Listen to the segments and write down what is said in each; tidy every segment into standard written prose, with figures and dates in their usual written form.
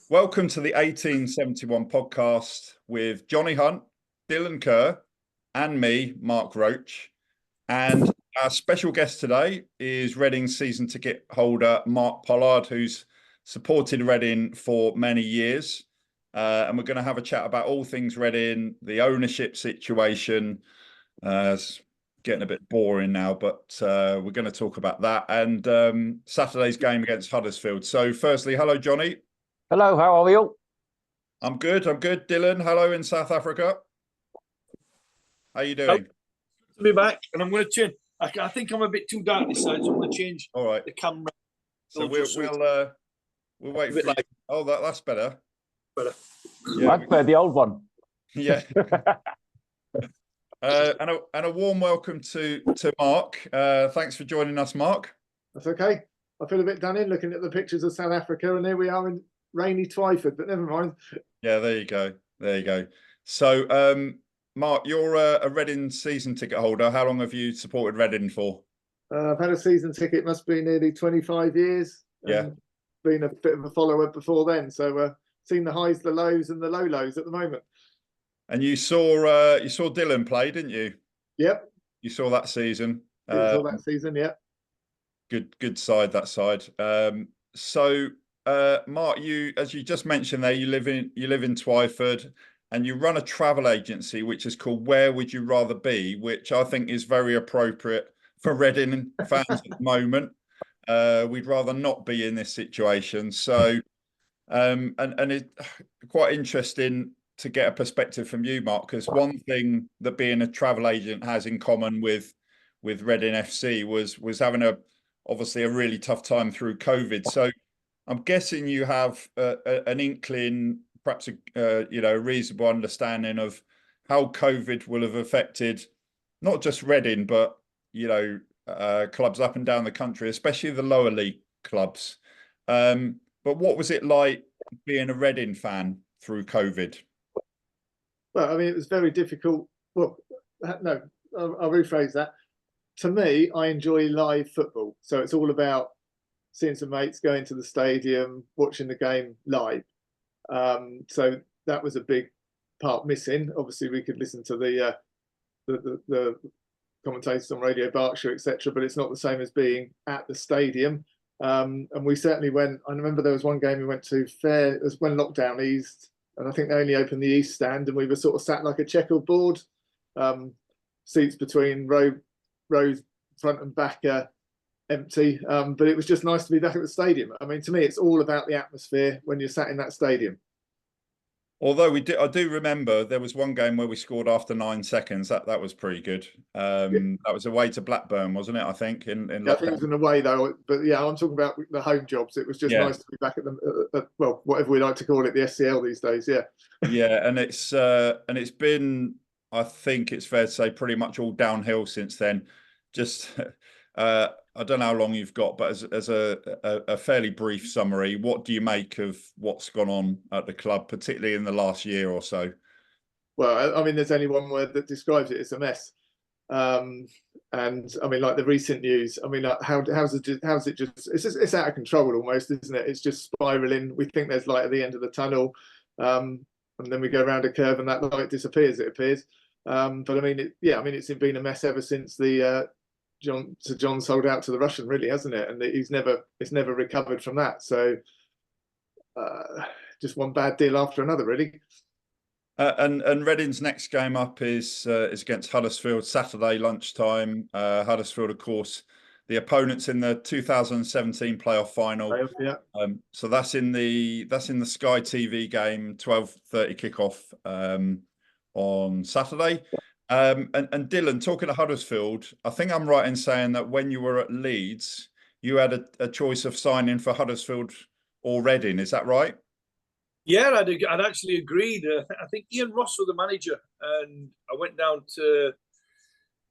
Welcome to the 1871 podcast with Johnny Hunt, Dylan Kerr, and me, Mark Roach. And our special guest today is Reading season ticket holder Mark Pollard, who's supported Reading for many years. And we're going to have a chat about all things Reading, the ownership situation. It's getting a bit boring now, but we're going to talk about that and Saturday's game against Huddersfield. So firstly, hello, Johnny. Hello, how are we all? I'm good. Dylan, hello in South Africa. How you doing? Good to be back, and I'm going to change. I think I'm a bit too dark this side, so I'm going to change All right. the camera. So we'll wait for you. Oh, that's better. Yeah. I prefer the old one. Yeah. and a warm welcome to Mark. Thanks for joining us, Mark. That's okay. I feel a bit done in looking at the pictures of South Africa, and here we are in rainy Twyford, but never mind. Yeah, there you go. So, Mark, you're a Reading season ticket holder. How long have you supported Reading for? I've had a season ticket, must be nearly 25 years. Yeah. Been a bit of a follower before then, so seen the highs, the lows, and the low lows at the moment. And you saw Dylan play, didn't you? Yep. You saw that season. Saw that season, yeah. Good side, that side. So Mark, as you just mentioned there, you live in Twyford, and you run a travel agency which is called Where Would You Rather Be, which I think is very appropriate for Reading fans at the moment. We'd rather not be in this situation. So and it's quite interesting to get a perspective from you, Mark, because one thing that being a travel agent has in common with Reading FC was having obviously a really tough time through COVID. So I'm guessing you have an inkling, perhaps a reasonable understanding of how COVID will have affected not just Reading, but clubs up and down the country, especially the lower league clubs. But what was it like being a Reading fan through COVID? Well, I mean, it was very difficult. Well, no, I'll rephrase that. To me, I enjoy live football. So it's all about seeing some mates, going to the stadium, watching the game live. So that was a big part missing. Obviously, we could listen to the commentators on Radio Berkshire, etc., but it's not the same as being at the stadium. And we certainly went. I remember there was one game we went to. It was when lockdown eased, and I think they only opened the East Stand, and we were sort of sat like a checkerboard, seats between rows front and back empty, but it was just nice to be back at the stadium. I mean, to me, it's all about the atmosphere when you're sat in that stadium. Although I do remember there was one game where we scored after 9 seconds. That was pretty good. That was away to Blackburn, wasn't it? I think in I think it was an away though. But yeah, I'm talking about the home jobs. It was just nice to be back at the well, whatever we like to call it, the SCL these days. Yeah. Yeah, and it's been, I think it's fair to say, pretty much all downhill since then. Just I don't know how long you've got, but as a fairly brief summary, what do you make of what's gone on at the club, particularly in the last year or so? Well, I mean, there's only one word that describes it. It's a mess. And I mean, like the recent news. I mean, like how's it just? It's out of control almost, isn't it? It's just spiraling. We think there's light at the end of the tunnel, and then we go around a curve and that light disappears. It appears. But I mean, it's been a mess ever since the John sold out to the Russian, really, hasn't it? And it's never recovered from that. So just one bad deal after another, really. And Reading's next game up is against Huddersfield, Saturday lunchtime. Huddersfield, of course, the opponents in the 2017 playoff final. Yeah. So that's in the Sky TV game, 12:30 kickoff on Saturday. And Dylan, talking to Huddersfield, I think I'm right in saying that when you were at Leeds, you had a choice of signing for Huddersfield or Reading. Is that right? Yeah, I'd actually agreed. I think Ian Ross was the manager, and I went down to,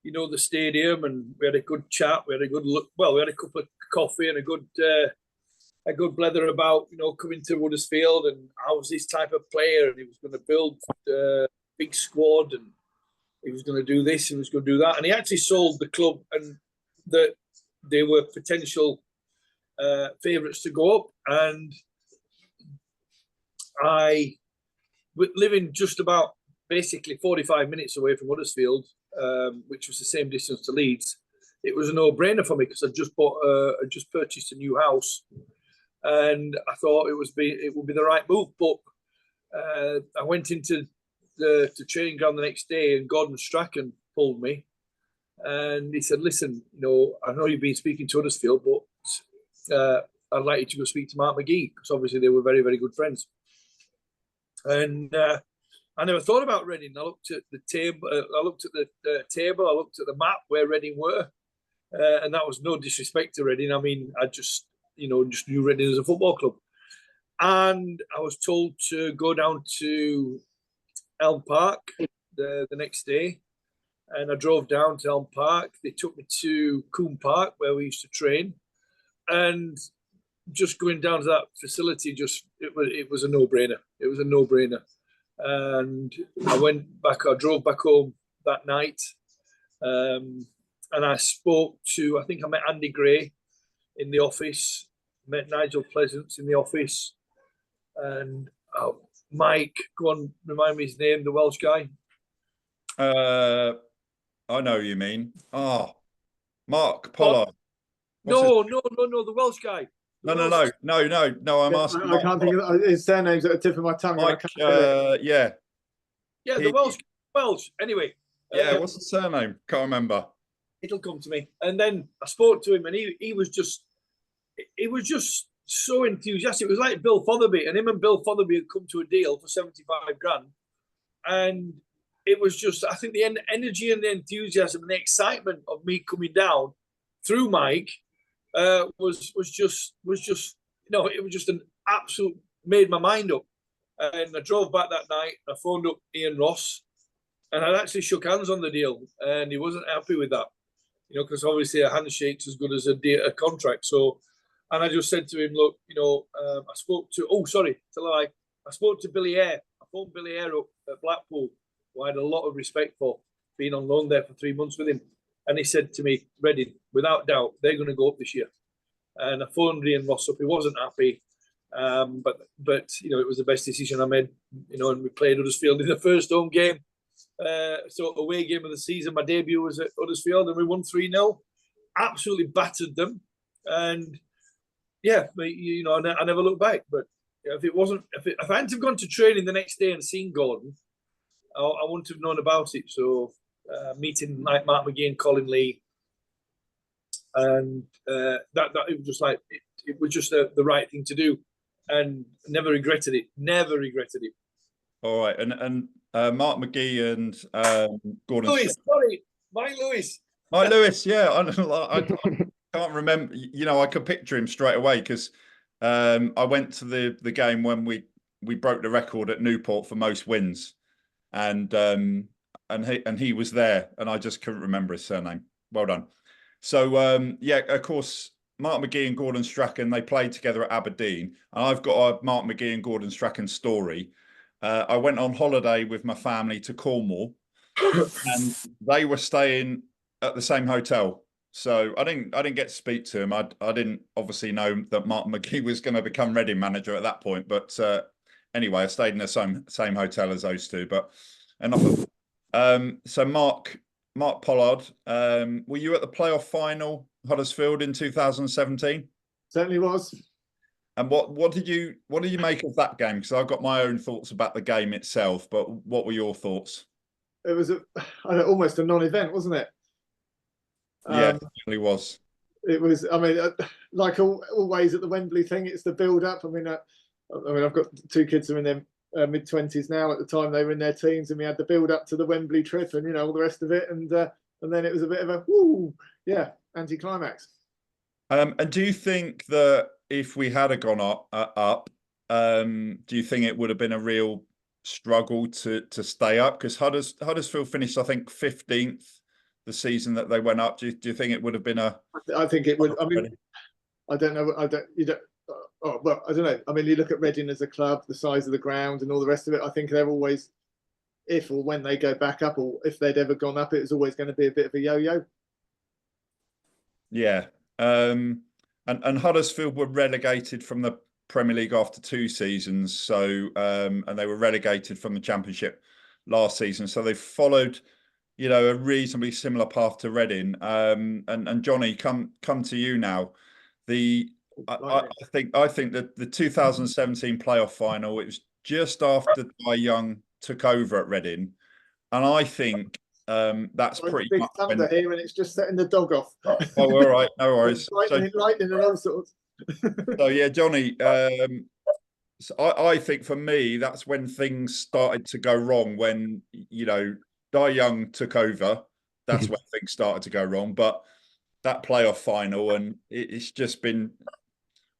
the stadium, and we had a good chat. We had a good look. Well, we had a cup of coffee and a good blether about, coming to Huddersfield and I was this type of player, and he was going to build a big squad, and he was going to do this, he was going to do that, and he actually sold the club, and that they were potential favourites to go up, and living just about basically 45 minutes away from Huddersfield, which was the same distance to Leeds, it was a no-brainer for me because I just purchased a new house, and I thought it would be the right move. But I went into the training ground the next day, and Gordon Strachan pulled me, and he said, "Listen, I know you've been speaking to Huddersfield, but I'd like you to go speak to Mark McGee because obviously they were very, very good friends." And I never thought about Reading. I looked at the table. I looked at the table. I looked at the map where Reading were, and that was no disrespect to Reading. I mean, I just knew Reading as a football club. And I was told to go down to Elm Park the next day, and I drove down to Elm Park. They took me to Coombe Park where we used to train, and just going down to that facility, it was a no-brainer. It was a no-brainer. And I drove back home that night, and I met Andy Gray in the office, met Nigel Pleasance in the office, and Mike, go on, remind me his name, the Welsh guy. I know who you mean. Mark Pollard. No, the Welsh guy. No. I'm asking. I can't think of his surname's at the tip of my tongue. Mike, Yeah, the Welsh. Anyway. Yeah, what's the surname? Can't remember. It'll come to me. And then I spoke to him, and he was just so enthusiastic. It was like Bill Fotherby, and him and Bill Fotherby had come to a deal for 75 grand. And it was just, I think the energy and the enthusiasm and the excitement of me coming down through Mike was just it was just an absolute, made my mind up. And I drove back that night. I phoned up Ian Ross, and I actually shook hands on the deal, and he wasn't happy with that, because obviously a handshake's as good as a contract. So, and I just said to him, look, I spoke to Billy Eyre. I phoned Billy Eyre up at Blackpool, who I had a lot of respect for, being on loan there for 3 months with him. And he said to me, Reading, without doubt, they're going to go up this year. And I phoned Ian Ross up. He wasn't happy. But it was the best decision I made, and we played Huddersfield in the first home game. So away game of the season, my debut was at Huddersfield, and we won 3-0. Absolutely battered them. And yeah, I never looked back. But if I hadn't have gone to training the next day and seen Gordon, I wouldn't have known about it. So meeting like Mark McGee and Colin Lee, and that it was just like it was just the right thing to do, and never regretted it. Never regretted it. All right, and Mark McGee and Gordon Lewis, sorry, Mike Lewis. Mike Lewis, yeah, I can't remember. I could picture him straight away because I went to the game when we broke the record at Newport for most wins, and he was there, and I just couldn't remember his surname. Well done. So of course, Mark McGee and Gordon Strachan, they played together at Aberdeen, and I've got a Mark McGee and Gordon Strachan story. I went on holiday with my family to Cornwall, and they were staying at the same hotel. So I didn't get to speak to him. I didn't obviously know that Mark McGee was going to become Reading manager at that point. But anyway, I stayed in the same hotel as those two. But enough of. So Mark Pollard, were you at the playoff final Huddersfield in 2017? Certainly was. And what did you make of that game? Because I've got my own thoughts about the game itself, but what were your thoughts? It was almost a non-event, wasn't it? Yeah, it really was. It was. I mean, like always at the Wembley thing, it's the build-up. I mean, I've got two kids who are in their mid-20s now. At the time, they were in their teens, and we had the build-up to the Wembley trip, and all the rest of it, and then it was a bit of a anti-climax. And do you think that if we had gone up, do you think it would have been a real struggle to stay up? Because Huddersfield finished, I think, 15th the season that they went up. Do you think it would have been a? I think it would. I mean, I don't know. I don't know. I mean, you look at Reading as a club, the size of the ground, and all the rest of it. I think they're always, if or when they go back up, or if they'd ever gone up, it was always going to be a bit of a yo-yo. Yeah. And Huddersfield were relegated from the Premier League after 2 seasons. So and they were relegated from the Championship last season. So they followed, you know, a reasonably similar path to Reading. And Johnny, come to you now. I think that the 2017 playoff final, it was just after Di Young took over at Reading, and I think that's pretty big much thunder here, and it's just setting the dog off. Oh, all right, no worries. Lightning and all sorts. So yeah, Johnny. So I think for me, that's when things started to go wrong. When, you know, Di Young took over, that's when things started to go wrong. But that playoff final, and it's just been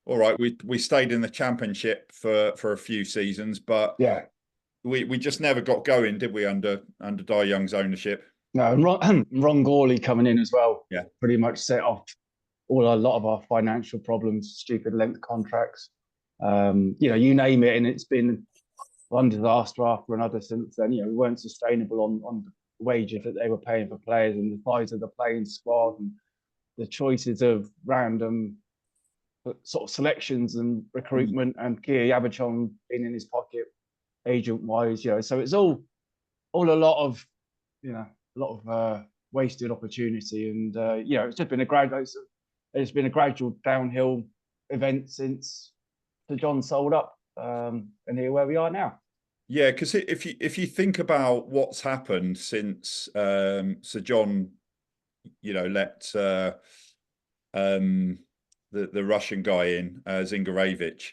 all right. We stayed in the Championship for a few seasons, but Yeah. we just never got going, did we? Under Di Young's ownership. No, and Ron Gorley coming in as well. Yeah. Pretty much set off a lot of our financial problems, stupid length contracts. You know, you name it, and it's been one disaster after another since then. You know, we weren't sustainable on the wages that they were paying for players and the size of the playing squad and the choices of random sort of selections and recruitment and Kia Yabachon being in his pocket agent wise, you know. So it's all a lot of, you know, wasted opportunity, and you know, it's just been a gradual downhill event since Sir John sold up, and here where we are now. Yeah, because if you think about what's happened since Sir John, you know, let the Russian guy in, Zingarevich.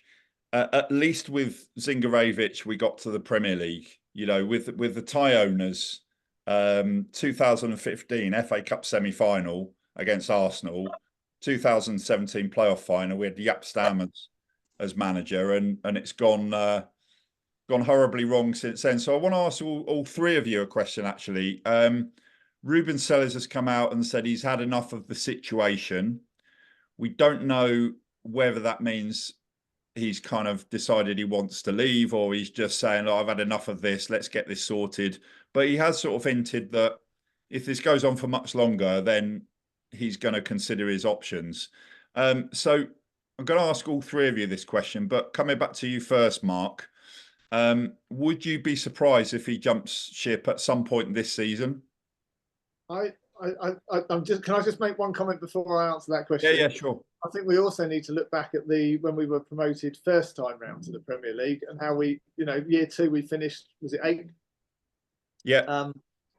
At least with Zingarevich, we got to the Premier League. You know, with the Thai owners, 2015 FA Cup semi-final against Arsenal, 2017 playoff final, we had Jaap Stam as manager, and it's gone horribly wrong since then. So I want to ask all three of you a question, actually. Ruben Selles has come out and said he's had enough of the situation. We don't know whether that means he's kind of decided he wants to leave, or he's just saying, "Oh, I've had enough of this, let's get this sorted." But he has sort of hinted that if this goes on for much longer, then he's going to consider his options. So I'm going to ask all three of you this question, but coming back to you first, Mark, would you be surprised if he jumps ship at some point this season? Can I just make one comment before I answer that question? Yeah, sure. I think we also need to look back at when we were promoted first time round to the Premier League, and how we, you know, year 2 we finished, was it 8th? Yeah.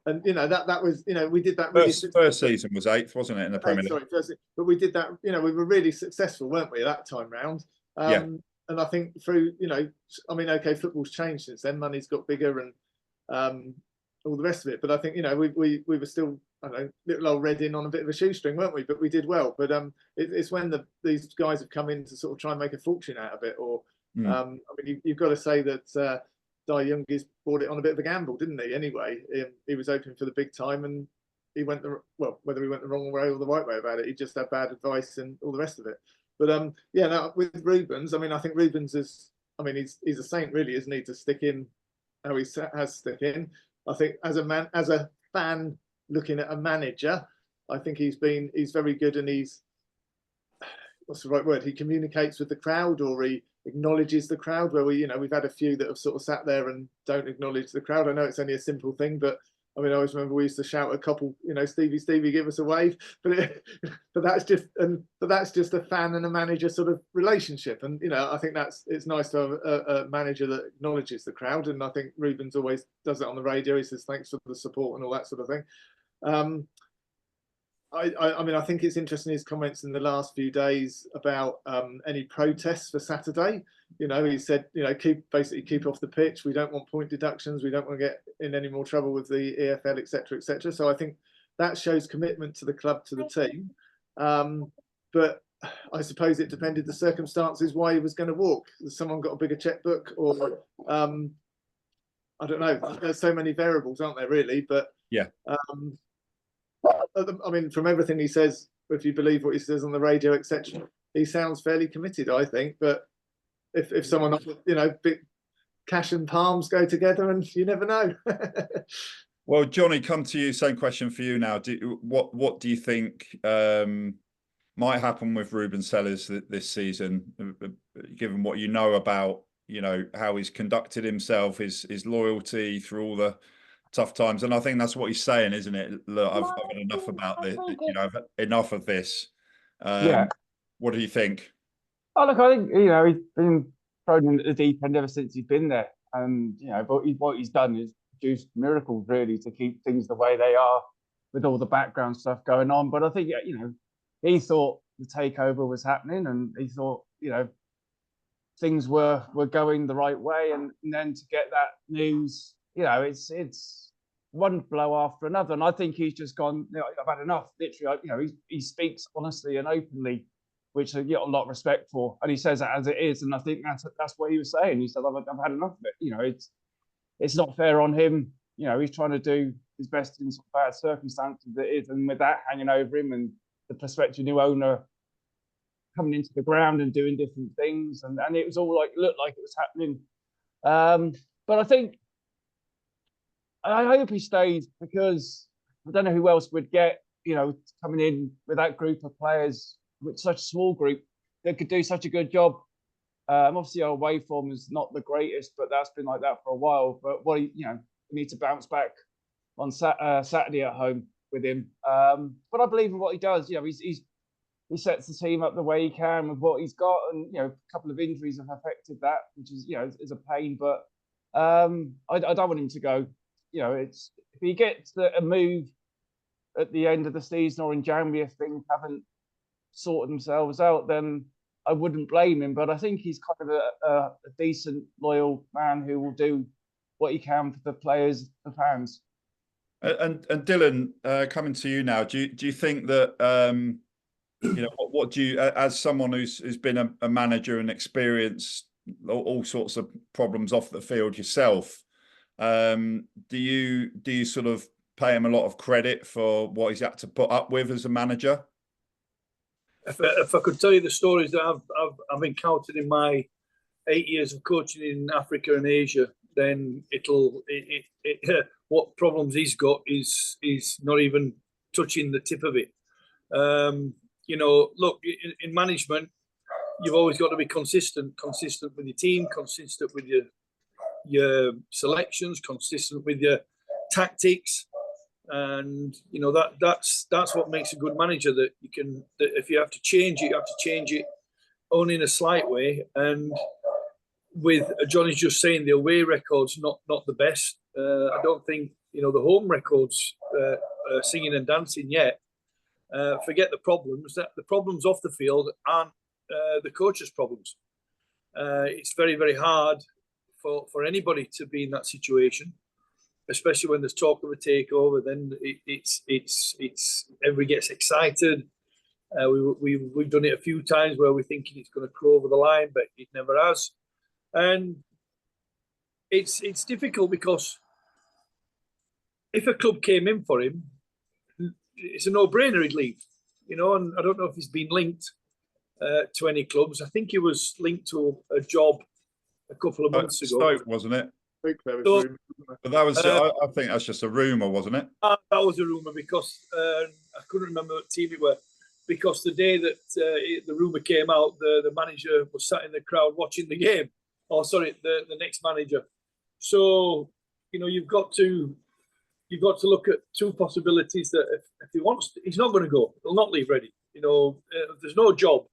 And you know, that was, you know, we did that really first season was 8th, wasn't it, in the Premier League? Sorry, first, but we did that, you know, we were really successful, weren't we, that time round? Yeah. And I think through, you know, I mean, okay, football's changed since then, money's got bigger and all the rest of it. But I think, you know, we were still, I don't know, little old Reading on a bit of a shoestring, weren't we? But we did well. But it's when these guys have come in to sort of try and make a fortune out of it. Or I mean, you've got to say that Di Young bought it on a bit of a gamble, didn't he? Anyway, he was hoping for the big time, and he went whether he went the wrong way or the right way about it, he just had bad advice and all the rest of it. But yeah, now with Rubens, I mean, I think Rubens is, I mean, he's a saint, really, isn't he, to stick in how he has stick in. I think as a fan looking at a manager, I think he's very good, and what's the right word? He communicates with the crowd, or he acknowledges the crowd, where we've had a few that have sort of sat there and don't acknowledge the crowd. I know it's only a simple thing, but I mean, I always remember we used to shout a couple, you know, Stevie, give us a wave. But that's just a fan and a manager sort of relationship. And, you know, I think it's nice to have a manager that acknowledges the crowd. And I think Rubens always does it on the radio. He says, thanks for the support and all that sort of thing. I mean, I think it's interesting, his comments in the last few days about any protests for Saturday. You know, he said, you know, keep off the pitch. We don't want point deductions. We don't want to get in any more trouble with the EFL, etc., etc. So I think that shows commitment to the club, to the team. But I suppose it depended the circumstances why he was going to walk. Someone got a bigger checkbook, or I don't know. There's so many variables, aren't there, really? But yeah. I mean, from everything he says, if you believe what he says on the radio, etc., he sounds fairly committed, I think. But if someone, you know, cash and palms go together, and you never know. Well, Johnny, come to you. Same question for you now. What do you think? might happen with Ruben Selles this season, given what you know about, how he's conducted himself, his loyalty through all the tough times. And I think that's what he's saying, isn't it? Look, I've had enough about this, I've had enough of this. Yeah. What do you think? Oh, look, I think, he's been thrown in at the deep end ever since he's been there. And, but what he's done is produced miracles, really, to keep things the way they are with all the background stuff going on. But I think, he thought the takeover was happening, and he thought, things were going the right way. And then to get that news, it's one blow after another. And I think he's just gone, I've had enough. Literally, he speaks honestly and openly, which I get a lot of respect for. And he says that as it is. And I think that's what he was saying. He said, I've had enough of it. It's not fair on him. He's trying to do his best in some bad circumstances it is. And with that hanging over him and the prospective new owner coming into the ground and doing different things. And it was all looked like it was happening. But I think, I hope he stays, because I don't know who else would get, coming in with that group of players, with such a small group that could do such a good job. Obviously, our away form is not the greatest, but that's been like that for a while. But we need to bounce back on Saturday at home with him. But I believe in what he does. He sets the team up the way he can with what he's got, and a couple of injuries have affected that, which is is a pain. But I don't want him to go. It's if he gets a move at the end of the season or in January if things haven't sorted themselves out, then I wouldn't blame him. But I think he's kind of a decent, loyal man who will do what he can for the players, the fans. And Dylan, coming to you now, do you think that what do you, as someone who's been a manager and experienced all sorts of problems off the field yourself, do you sort of pay him a lot of credit for what he's had to put up with as a manager? If I could tell you the stories that I've encountered in my 8 years of coaching in Africa and Asia, then what problems he's got is not even touching the tip of it. Look, in management, you've always got to be consistent with your team, consistent with your selections, consistent with your tactics, and that's what makes a good manager. That if you have to change it, you have to change it only in a slight way. And with Johnny's just saying, the away records not the best. I don't think the home records singing and dancing yet. Forget the problems. That the problems off the field aren't the coach's problems. It's very, very hard for anybody to be in that situation, especially when there's talk of a takeover. Then it's everybody gets excited. We've done it a few times where we're thinking it's going to go over the line, but it never has. And it's difficult because if a club came in for him, it's a no-brainer he'd leave. And I don't know if he's been linked to any clubs. I think he was linked to a job a couple of months ago. Stoke, wasn't it? But that was, I think that's just a rumour, wasn't it? That was a rumour because I couldn't remember what team it was. Because the day that the rumour came out, the manager was sat in the crowd watching the game. Oh, sorry, the next manager. So you've got to look at two possibilities. That if he wants, he's not going to go. He'll not leave Reading. If there's no job,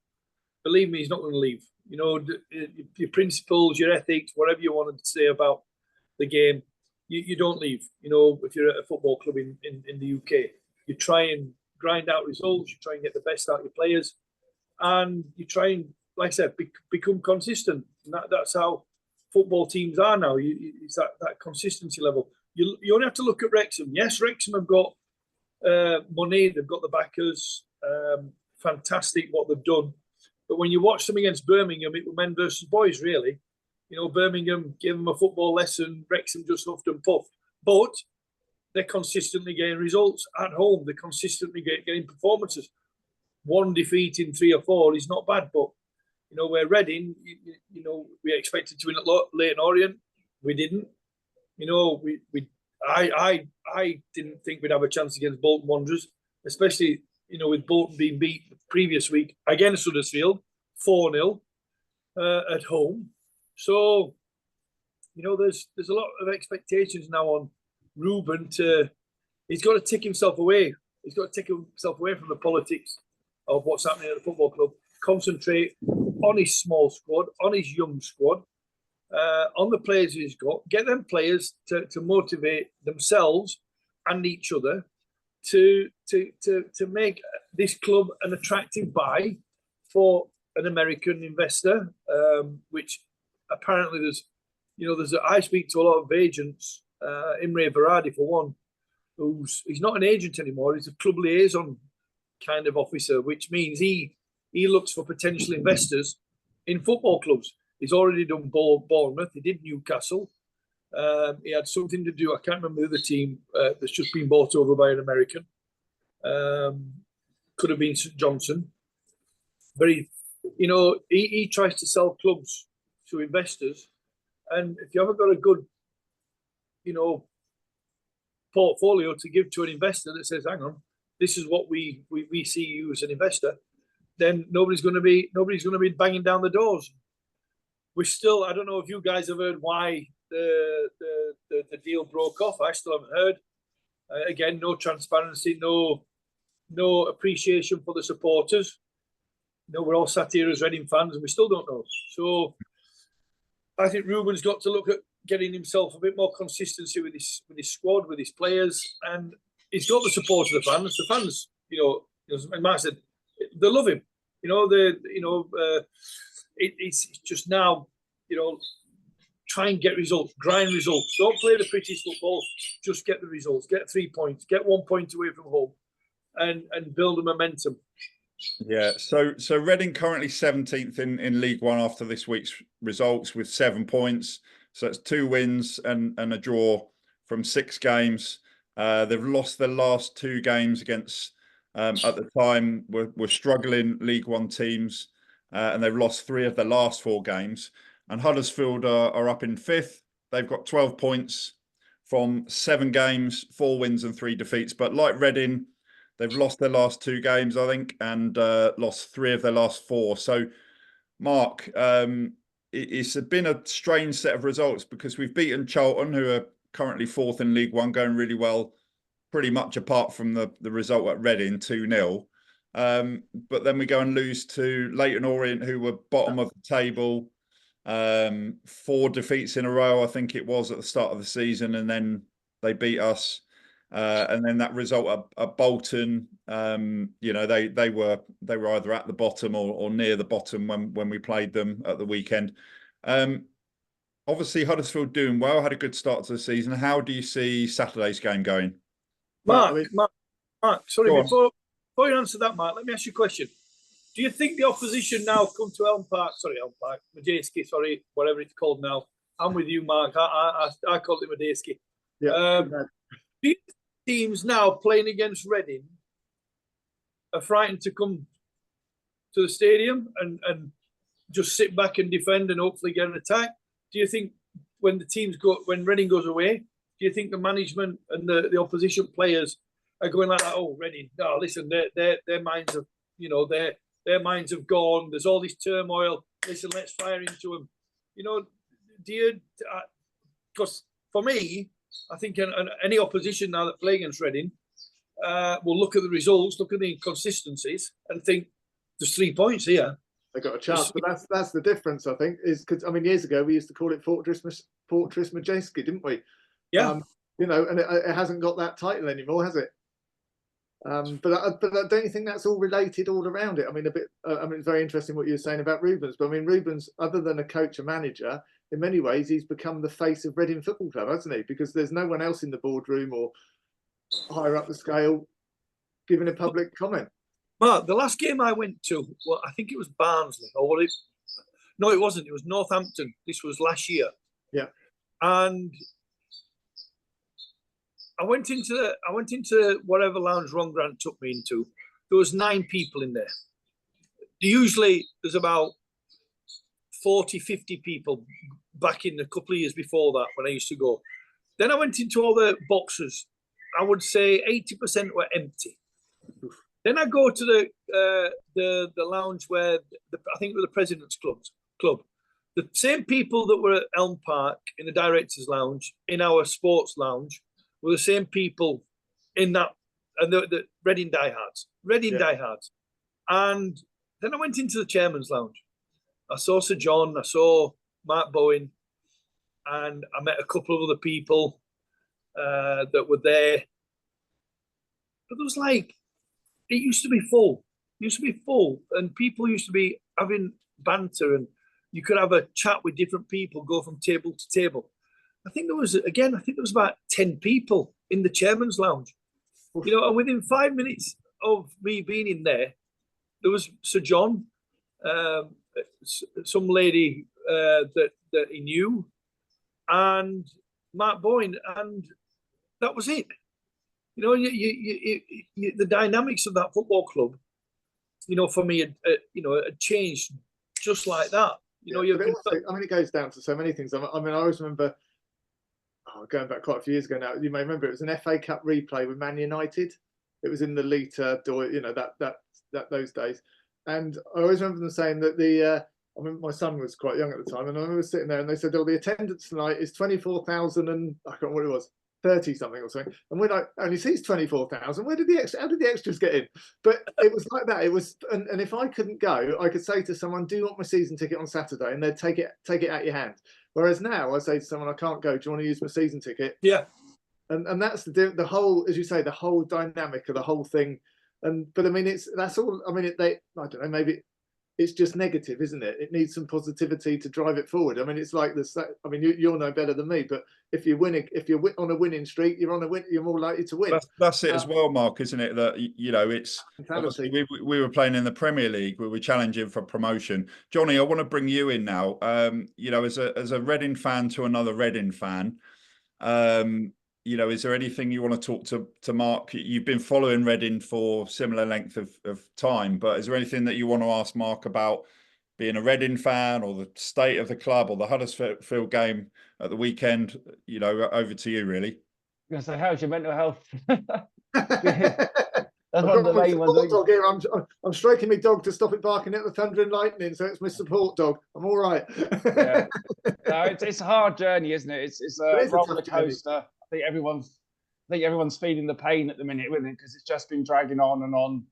believe me, he's not going to leave. Your principles, your ethics, whatever you wanted to say about the game, you don't leave. If you're at a football club in the UK, you try and grind out results. You try and get the best out of your players, and you try and, like I said, become consistent. And that's how football teams are now. It's that consistency level. You only have to look at Wrexham. Yes, Wrexham have got money. They've got the backers. Fantastic what they've done. But when you watch them against Birmingham, it was men versus boys, really. Birmingham gave them a football lesson. Wrexham just huffed and puffed. But they're consistently getting results at home. They're consistently getting performances. One defeat in 3 or 4 is not bad. But, where Reading, we expected to win at Leyton Orient. We didn't. I didn't think we'd have a chance against Bolton Wanderers, especially, with Bolton being beat the previous week against Huddersfield 4-0 at home. So, there's a lot of expectations now on Ruben he's got to take himself away. He's got to take himself away from the politics of what's happening at the football club. Concentrate on his small squad, on his young squad, on the players he's got. Get them players to motivate themselves and each other to make this club an attractive buy for an American investor, which apparently I speak to a lot of agents, Imre Varadi for one, he's not an agent anymore, he's a club liaison kind of officer, which means he looks for potential investors in football clubs. He's already done Bournemouth, he did Newcastle, he had something to do, I can't remember the other team that's just been bought over by an American. Could have been St Johnson. But he tries to sell clubs to investors, and if you haven't got a good, portfolio to give to an investor that says, hang on, this is what we see you as an investor, then nobody's going to be banging down the doors. We're still, I don't know if you guys have heard why the deal broke off. I still haven't heard. Again, no transparency, no appreciation for the supporters. We're all sat here as Reading fans and we still don't know. So I think Ruben's got to look at getting himself a bit more consistency with his squad, with his players, and he's got the support of the fans. The fans, as Mark said, they love him. It's just now, try and get results, grind results. Don't play the prettiest football, just get the results, get 3 points, get 1 point away from home, and build a momentum. Yeah, so Reading currently 17th in League One after this week's results with 7 points. So it's 2 wins and a draw from 6 games. They've lost their last 2 games against, at the time, were struggling League One teams, and they've lost 3 of their last 4 games. And Huddersfield are up in 5th. They've got 12 points from 7 games, 4 wins and 3 defeats. But like Reading, they've lost their last 2 games, I think, and lost 3 of their last 4. So, Mark, it's been a strange set of results because we've beaten Charlton, who are currently 4th in League One, going really well, pretty much apart from the result at Reading, 2-0. But then we go and lose to Leyton Orient, who were bottom of the table. 4 defeats in a row, I think it was, at the start of the season, and then they beat us. And then that result at Bolton, they were either at the bottom or near the bottom when we played them at the weekend. Obviously, Huddersfield doing well, had a good start to the season. How do you see Saturday's game going? Mark, sorry, before you answer that, Mark, let me ask you a question. Do you think the opposition now come to Elm Park, Madejski, whatever it's called now? I'm with you, Mark. I call it Madejski. Yeah. Do you think teams now playing against Reading are frightened to come to the stadium and just sit back and defend and hopefully get an attack? Do you think when Reading goes away, do you think the management and the opposition players are going like that? Oh, Reading, no, listen, their minds have, their minds have gone. There's all this turmoil. Listen, let's fire into them. Do you? Because for me, I think any opposition now that play against Reading will look at the results, look at the inconsistencies, and think there's 3 points here. They got a chance, but that's the difference. I think is because years ago we used to call it Fortress Madejski, didn't we? Yeah. And it hasn't got that title anymore, has it? But don't you think that's all related all around it? It's very interesting what you were saying about Rubens, but Rubens, other than a coach and manager, in many ways he's become the face of Reading Football Club, hasn't he? Because there's no one else in the boardroom or higher up the scale giving a public comment. Mark, the last game I went to, well, I think it was Barnsley, no, it wasn't. It was Northampton. This was last year. Yeah, and I went into whatever lounge Ron Grant took me into. There was 9 people in there. Usually there's about 40, 50 people back in a couple of years before that when I used to go. Then I went into all the boxes. I would say 80% were empty. Then I go to the lounge where I think it was the President's Club. The same people that were at Elm Park in the Directors' Lounge, in our Sports Lounge, were the same people in that, and the Reading diehards. And then I went into the Chairman's Lounge. I saw Sir John, I saw Mark Bowen, and I met a couple of other people that were there. But it was like, it used to be full. And people used to be having banter, and you could have a chat with different people, go from table to table. I think there was about 10 people in the Chairman's Lounge. You know, and within 5 minutes of me being in there was Sir John, some lady that he knew, and Mark Bowen, and that was it. You know, the dynamics of that football club, you know, for me, had changed just like that. You know, it goes down to so many things. I mean, I always remember, going back quite a few years ago now, you may remember it was an FA Cup replay with Man United. It was in the Lita door, you know, that those days. And I always remember them saying that I mean, my son was quite young at the time, and I remember sitting there and they said, oh, the attendance tonight is 24,000 and I can't remember what it was, 30 something or something. And we're like, only sees 24,000. How did the extras get in? But it was like that. It was, and if I couldn't go, I could say to someone, do you want my season ticket on Saturday? And they'd take it out your hand. Whereas now I say to someone, I can't go. Do you want to use my season ticket? Yeah. And that's the whole, as you say, the whole dynamic of the whole thing. But I mean, that's all. I mean, I don't know. Maybe it's just negative, isn't it? It needs some positivity to drive it forward. I mean, it's like this. I mean, you'll know better than me. But if you're on a winning streak, you're more likely to win. That's it as well, Mark, isn't it? That, you know, it's obviously we were playing in the Premier League. We were challenging for promotion. Johnny, I want to bring you in now. You know, as a Reading fan to another Reading fan. You know, is there anything you want to talk to Mark? You've been following Reading for similar length of time, but is there anything that you want to ask Mark about being a Reading fan, or the state of the club, or the Huddersfield game at the weekend? You know, over to you, really. I'm going to say, how's your mental health? That's one of the main ones. Dog here. I'm stroking my dog to stop it barking at the thunder and lightning, so it's my support dog. I'm all right. Yeah. No, it's a hard journey, isn't it? It's a roller coaster. I think everyone's feeling the pain at the minute, isn't it? Because it's just been dragging on and on,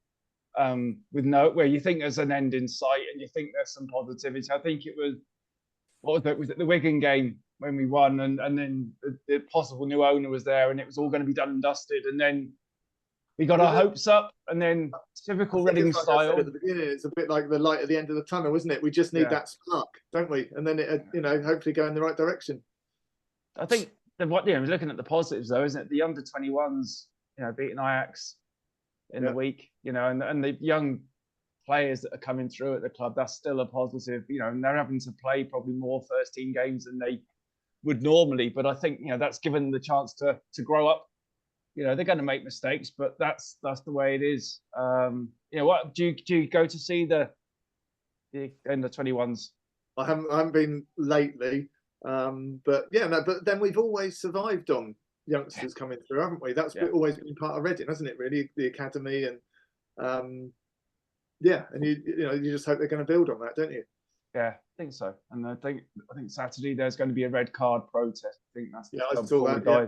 with where you think there's an end in sight and you think there's some positivity. I think it was, was it the Wigan game when we won, and then the possible new owner was there, and it was all going to be done and dusted, and then we got our hopes up, and then typical Reading style. At the beginning, it's a bit like the light at the end of the tunnel, isn't it? We just need that spark, don't we? And then it, you know, hopefully go in the right direction. I think looking at the positives though, isn't it? The under 21s, you know, beating Ajax in the week, you know, and the young players that are coming through at the club, that's still a positive, you know, and they're having to play probably more first team games than they would normally. But I think, you know, that's given them the chance to grow up. You know, they're going to make mistakes, but that's the way it is. You know, what do you go to see the under 21s? I haven't been lately, but then we've always survived on youngsters coming through, haven't we? That's always been part of Reading, hasn't it? Really, the academy, and and you just hope they're going to build on that, don't you? Yeah, I think so. And I think Saturday there's going to be a red card protest. I think that's I saw that. Yeah.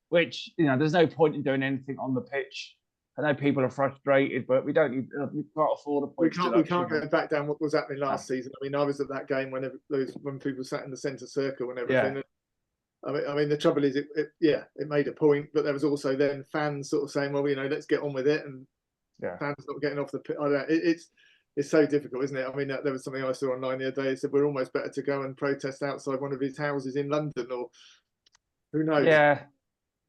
Which, you know, there's no point in doing anything on the pitch. I know people are frustrated, but we can't afford a point. We can't go back down what was happening last season. I mean, I was at that game when people sat in the centre circle and everything. Yeah. I mean, the trouble is, it made a point, but there was also then fans sort of saying, well, you know, let's get on with it, and fans not getting off the pitch. It's so difficult, isn't it? I mean, there was something I saw online the other day. It said we're almost better to go and protest outside one of his houses in London, or who knows? Yeah.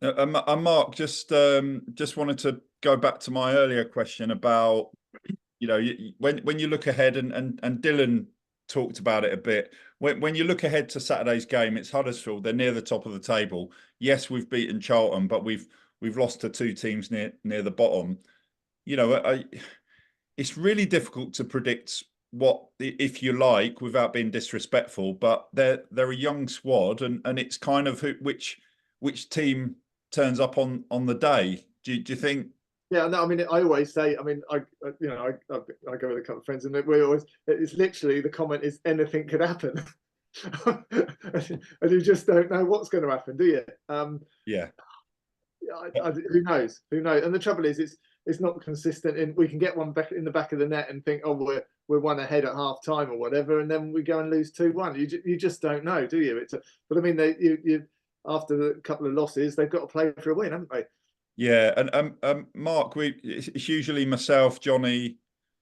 And Mark, just wanted to go back to my earlier question about, you know, when you look ahead, and Dylan talked about it a bit. When you look ahead to Saturday's game, it's Huddersfield. They're near the top of the table. Yes, we've beaten Charlton, but we've lost to two teams near the bottom. You know, it's really difficult to predict what, if you like, without being disrespectful. But they're a young squad, and it's kind of which team turns up on the day. Do you think Yeah, no, I mean, I always say, I mean, I you know, I go with a couple of friends, and we always, it's literally, the comment is anything could happen, and you just don't know what's going to happen, do you? Yeah. Who knows? Who knows? And the trouble is, it's not consistent. And we can get one back in the back of the net and think, oh, we're one ahead at half time or whatever, and then we go and lose 2-1. You just don't know, do you? But I mean, you after a couple of losses, they've got to play for a win, haven't they? Yeah, and Mark, it's usually myself, Johnny,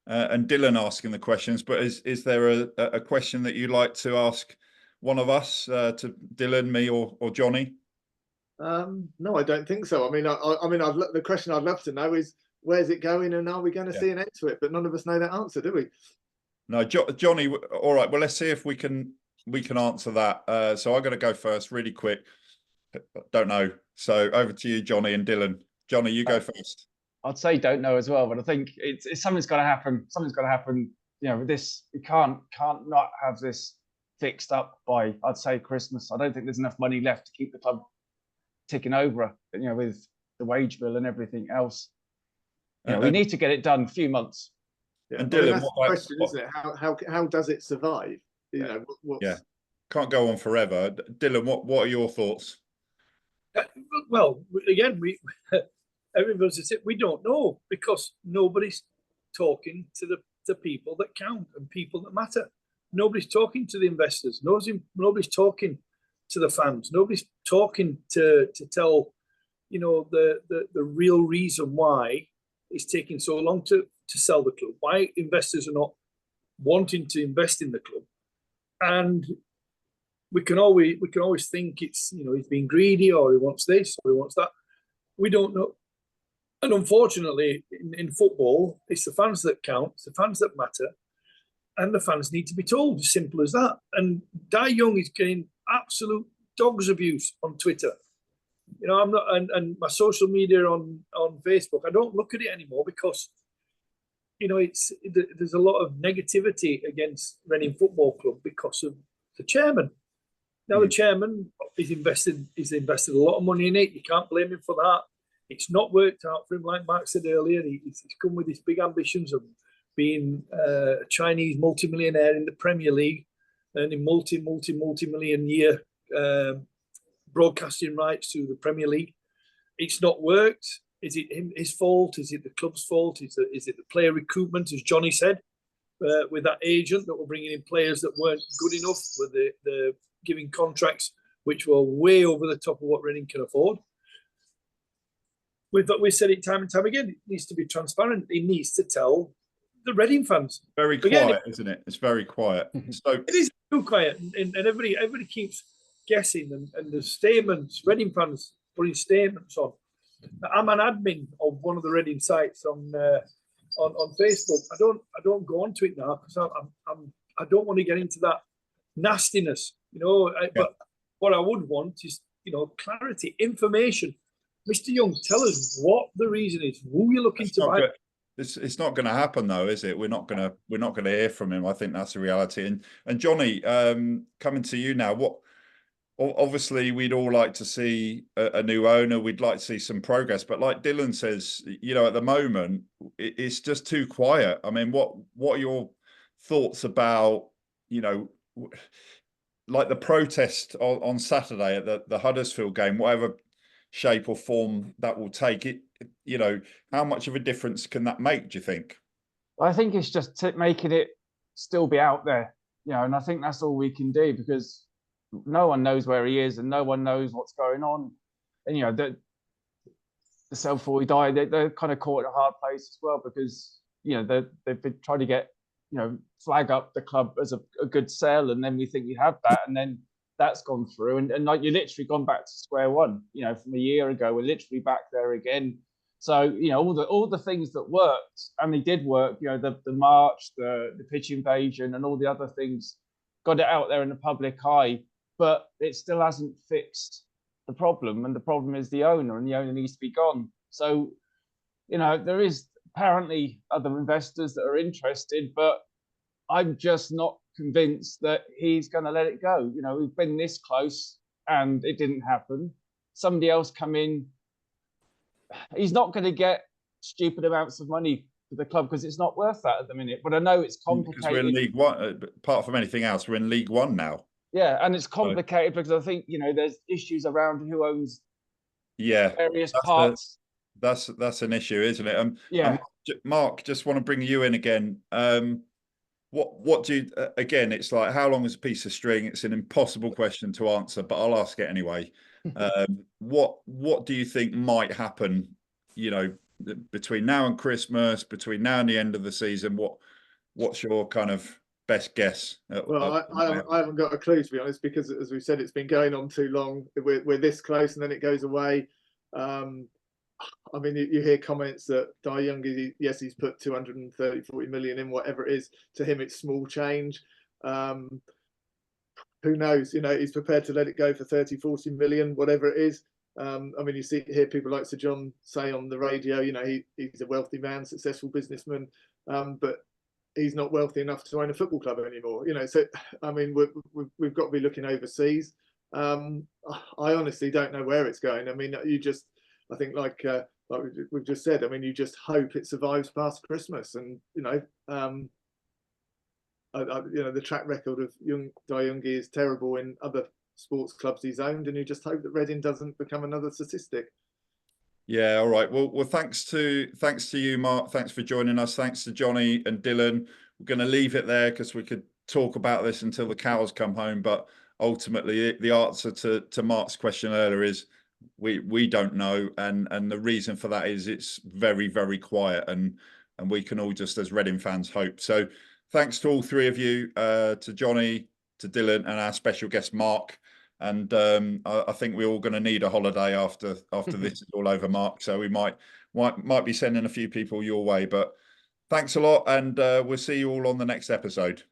and Dylan asking the questions. But is there a question that you'd like to ask one of us, to Dylan, me, or Johnny? No, I don't think so. I mean, the question I'd love to know is, where's it going, and are we going to see an end to it? But none of us know that answer, do we? No, Johnny. All right. Well, let's see if we can answer that. So I'm going to go first, really quick. Don't know. So over to you, Johnny and Dylan. Johnny, you go first. I'd say don't know as well, but I think it's something's got to happen. Something's got to happen. You know, this, we can't not have this fixed up by, I'd say, Christmas. I don't think there's enough money left to keep the club ticking over, you know, with the wage bill and everything else. You know, we need to get it done a few months. Yeah. And Dylan, that's the question, isn't it? How does it survive? You know, yeah, can't go on forever. Dylan, what are your thoughts? Well, again, everybody's said we don't know, because nobody's talking to the people that count and people that matter. Nobody's talking to the investors. Nobody's talking to the fans. Nobody's talking to tell, you know, the real reason why it's taking so long to sell the club, why investors are not wanting to invest in the club. And we can always think it's, you know, he's being greedy, or he wants this, or he wants that. We don't know. And unfortunately, in football, it's the fans that count, it's the fans that matter, and the fans need to be told. As simple as that. And Dai Young is getting absolute dog's abuse on Twitter. You know, I'm not, and my social media on Facebook, I don't look at it anymore, because, you know, there's a lot of negativity against Reading Football Club because of the chairman. Now, the chairman is invested a lot of money in it. You can't blame him for that. It's not worked out for him, like Mark said earlier. He's come with his big ambitions of being a Chinese multimillionaire in the Premier League, and in multi-million year broadcasting rights to the Premier League. It's not worked. Is it his fault? Is it the club's fault? Is it the player recruitment, as Johnny said, with that agent that were bringing in players that weren't good enough, with the giving contracts which were way over the top of what Reading can afford? We said it time and time again. It needs to be transparent. He needs to tell the Reading fans. Very quiet, isn't it? It's very quiet. So it is too quiet, and everybody keeps guessing, and the statements, Reading fans putting statements on. I'm an admin of one of the Reading sites on Facebook. I don't go onto it now, because I don't want to get into that nastiness, you know. But what I would want is, you know, clarity, information. Mr. Young, tell us what the reason is. Who you're looking to buy? It's not going to happen, though, is it? We're not going to hear from him. I think that's the reality. And Johnny, coming to you now. Obviously, we'd all like to see a new owner. We'd like to see some progress. But like Dylan says, you know, at the moment, it's just too quiet. I mean, what are your thoughts about, you know, like the protest on Saturday at the Huddersfield game, whatever shape or form that will take it? You know, how much of a difference can that make, do you think? I think it's just making it still be out there, you know, and I think that's all we can do, because no one knows where he is, and no one knows what's going on. And, you know, the sell before we die, they're kind of caught in a hard place as well, because, you know, they've been trying to get, you know, flag up the club as a good sell, and then we think we have that, and then that's gone through, and like, you're literally gone back to square one. You know, from a year ago, we're literally back there again. So, you know, all the things that worked, and they did work, you know, the march, the pitch invasion, and all the other things, got it out there in the public eye, but it still hasn't fixed the problem. And the problem is the owner, and the owner needs to be gone. So, you know, there is apparently other investors that are interested, but I'm just not convinced that he's going to let it go. You know, we've been this close and it didn't happen. Somebody else come in. He's not going to get stupid amounts of money to the club because it's not worth that at the minute. But I know it's complicated. Because we're in League One. Apart from anything else, we're in League One now. Yeah, and it's complicated because I think, you know, there's issues around who owns various parts. That's an issue, isn't it? Yeah. Mark, just want to bring you in again. What do you, again, it's like, how long is a piece of string? It's an impossible question to answer, but I'll ask it anyway. What do you think might happen, you know, between now and Christmas, between now and the end of the season? What's your kind of best guess? Well, I haven't got a clue, to be honest, because as we said, it's been going on too long. We're this close and then it goes away. I mean, you hear comments that Youngie, yes, he's put 40 million in, whatever it is. To him, it's small change. Who knows? You know, he's prepared to let it go for 40 million, whatever it is. I mean, hear people like Sir John say on the radio, you know, he's a wealthy man, successful businessman, but he's not wealthy enough to own a football club anymore. You know, so I mean, we've got to be looking overseas. I honestly don't know where it's going. I mean, I think like we've just said, I mean, you just hope it survives past Christmas, and you know, the track record of Youngie is terrible in other sports clubs he's owned, and you just hope that Reading doesn't become another statistic. Yeah, all right. Well, thanks to you, Mark. Thanks for joining us. Thanks to Johnny and Dylan. We're going to leave it there because we could talk about this until the cows come home. But ultimately, the answer to Mark's question earlier is we don't know, and the reason for that is it's very, very quiet, and we can all just as Reading fans hope. So thanks to all three of you, to Johnny, to Dylan, and our special guest Mark. And I think we're all going to need a holiday after this is all over, Mark. So we might be sending a few people your way. But thanks a lot, and we'll see you all on the next episode.